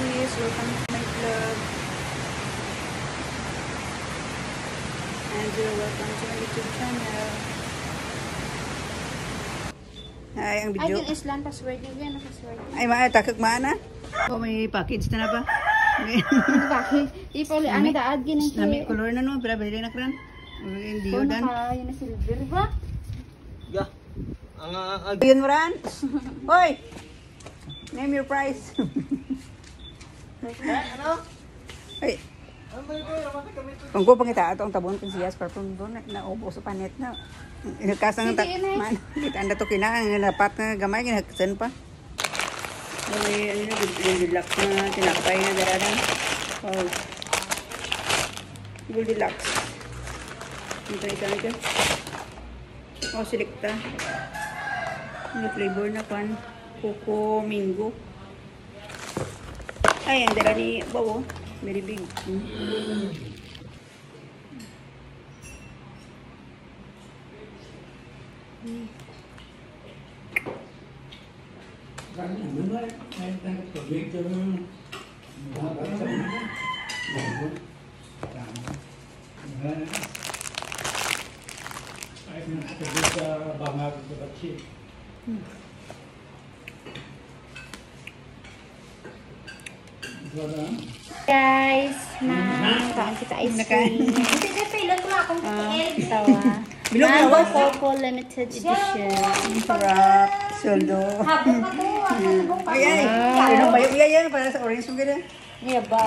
sis. Welcome to my vlog. Angela, welcome to my YouTube channel. Ay, ang video. Ay, Island password niyo yan. Password. Ay, takag maana. Oh, may package na ba? Bakit? Ipoli, ano daad ginang Nami color na no, pero bili na kran. Hindi yun dan. Yun na silver ba? Ya. Yun mo ran. Hoy! Name your price. Ano? Ay. Ano ba ito? Kung ko pangita atong tabon kung siyas parang doon na ubo sa panet na. Inakasang man. Kita anda to kinang napat nga gamay ginaksan pa. May ano na deluxe na tinapay na daradan. Oh. Deluxe. Ito isa na dyan. Oh, selecta. May flavor na pan. Coco Mingo. Ay, ang dala ni Bawo. Very big. Guys, kain kita ice cream. Hindi na pilot mo akong tawa. Bilog na Mango was. Coco limited edition. Sarap. Soldo. Habang pa to. Ay, ay. Ano ba yung yan para sa orange mo gano'n? Yeah, ba?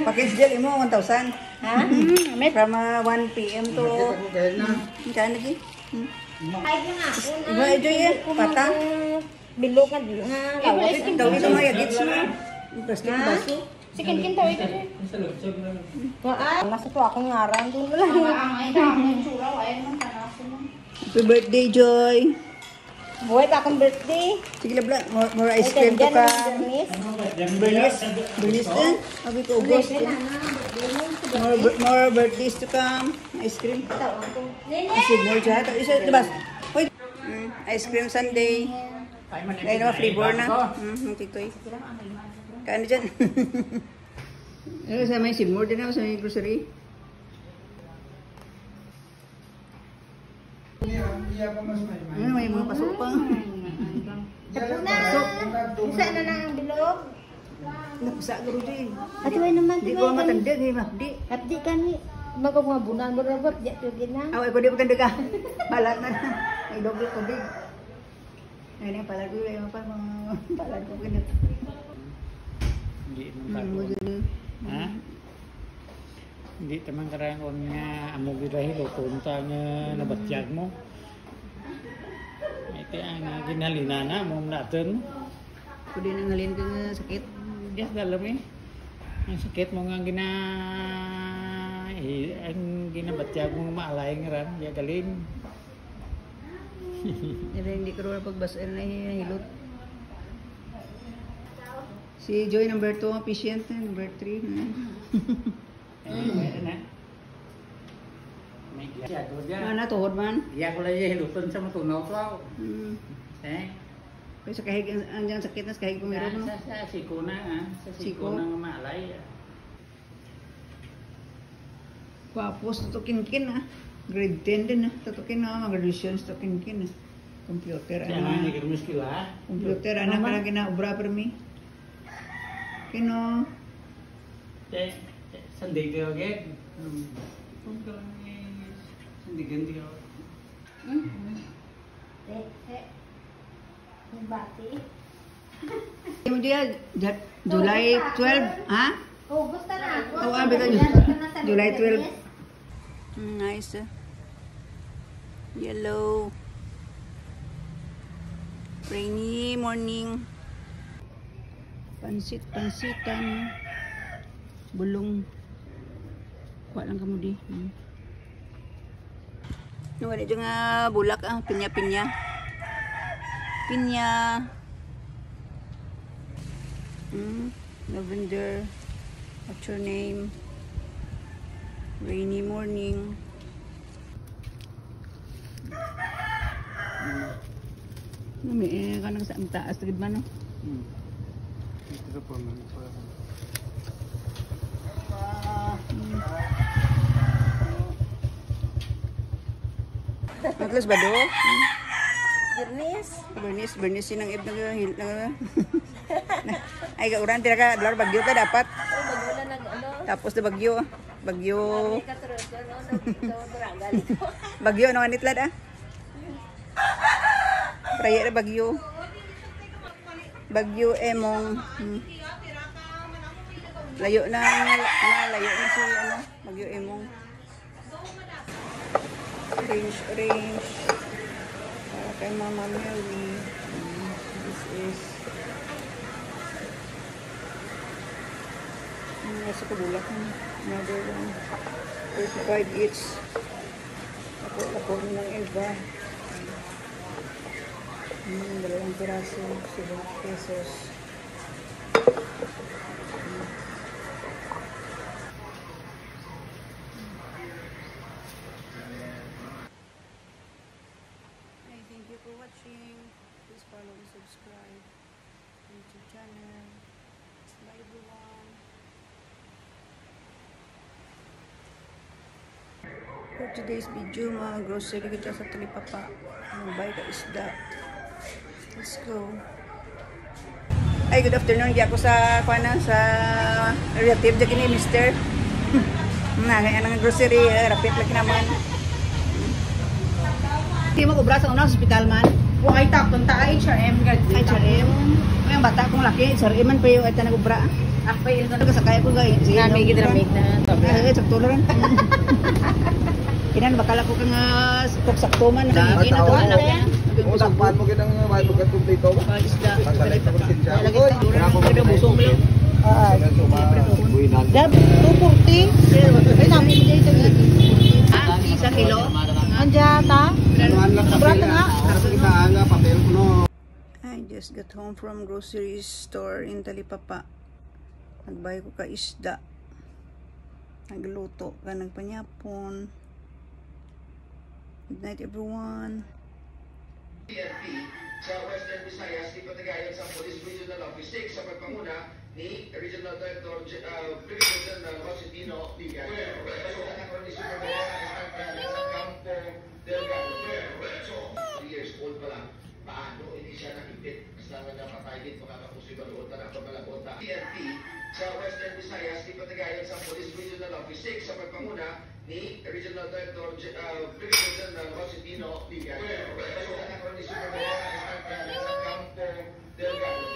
Package gel mo 1,000. Ha? Met. From 1 p.m. to... Saan lagi? Ay, yung ako. Iba ito yan. Pata. Bilog nga dito nga. Daw ito mga yagits mo. Plastic baso. Sikin kintaw ito. Nasa to akong ngaran. Doon wala. Happy birthday, Joy. Buhay pa akong birthday. Sige labla. More ice cream to ka. Bernice. Bernice din. Sabi ko, ubos. More birthdays to come. Ice cream. Kasi more dyan. Isa, diba? Hoy. Ice cream sundae. Dahil naman flavor na. Titoy. Kaano dyan? Sa may simor din ako sa may grocery. May mga pasok pa. Isa na lang ang bilog. Napasa garo dyan. At yun naman. Di ko matandag eh, mapdi. Abdi ka ni. Magkakungabunan mo rabot. Diyan yun na. Aw, ko di matandag ka. Balat na na. Ay, doble ko big. Ayun yung palag ko. Ayun pa mga palag ko. Hindi naman ha? Hindi naman karang nga amo birahi punta nga nabatyag mo. Ito ang ginalina na mo natin. Pwede nang halin ka nga sakit. Yes, dalam eh. Ang sakit mo nga ang ginabatyag mo maalay nga ran, ya galin. Hindi ko rin pagbasa na hilot. Si Joy number 2, patient number 3. Mana tuhod man? Ya ko lang yung hiluton sa matunaw ko. Pero sa kahig, ang sakit na sa kahig pumiron mo. Sa siko na ha. Sa siko na maalay. Papos, tutukin-kin ah. Grade 10 din ah. Tutukin na mga graduations, tutukin-kin ah. Computer, Kaya nga hindi kirmus kila. Computer, anak ka na ginaubra per me. Kino? Sandig kayo agad. Kung ka lang sandigan kayo. Bati. Mo dia July 12, ha? Oh, gusto na ako. Oh, abi ka July 12. Nice. Yellow. Rainy morning. Pansitan. Bulong. Kuha lang kamo di. Wala dyan nga bulak ah, pinya-pinya. Pinya. Lavender. What's your name? Rainy morning. May kanang sa taas gid man no. Ito po man. Atlas ba do? Bernice. Bernice sinang ib na. Ay gauran tira ka dalar bagyo ka dapat. Wala nag ano. Tapos na bagyo. Bagyo. Duragan. Bagyo ano anitlad ah? Praya na bagyo. Bagyo Emong. Layo na si ano, Bagyo Emong. Orange. Para kay Mama Mary. This is nasa kabulak na. Another one. 35 each. Ako ng iba. Dalawang piraso, 7 pesos. Hey, thank you for watching. Please follow and subscribe to YouTube channel. Bye everyone. For today's video, mga grocery kita sa Talipapa. Buy ka isda. Let's go. Ay, good afternoon. Di ako sa sa relative di kini Mr. Ang grocery, rapid lagi naman. Hindi mo kubra sa unang hospital man. Kung ay takon ta HRM HRM. Ay, ang bata kong laki, HRM man pa yung ita nagubra. Ako yung Sakay ko guys. Dramig na. Ay, sakto lang. Kinan bakala ko kang sakto man. Hindi na to anak yan. Kung sakpan mo kitang may pagkatong dito. Isda. Masalit ako si Tiago. Lagi sa dura. Kada busong lang. Dab 240. Ay namin dito ito. Isa kilo. Anjata. Sobrang nga. Nga papel ko no. I just got home from grocery store in Talipapa. Nagbay ko ka isda. Nagluto ka ng panyapon. Good night everyone. PNP sa Western Visayas, ipatagayan sa Police Regional Office 6 sa pagpanguna ni Regional Director Brigadier General Josepino Bigay. Pasukan ako ni Supervisor sa Campo Delgado. 3 years old pa lang. Paano? Hindi siya nakipit. Basta nga napatay din, makakapusoy ba doon na pagmalabot na. PNP sa Western Visayas, ipatagayan sa Police Regional Office 6 sa pagpanguna ni Regional Director Brigadier General Josepino Bigay. Pasukan ako ni Supervisor sa Campo Delgado.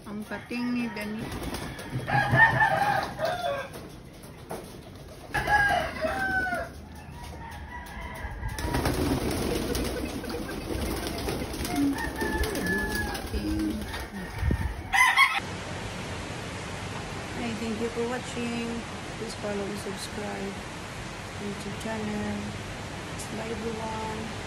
Ang pating ni Dani. Hey, thank you for watching. Please follow and subscribe to YouTube channel. Bye everyone.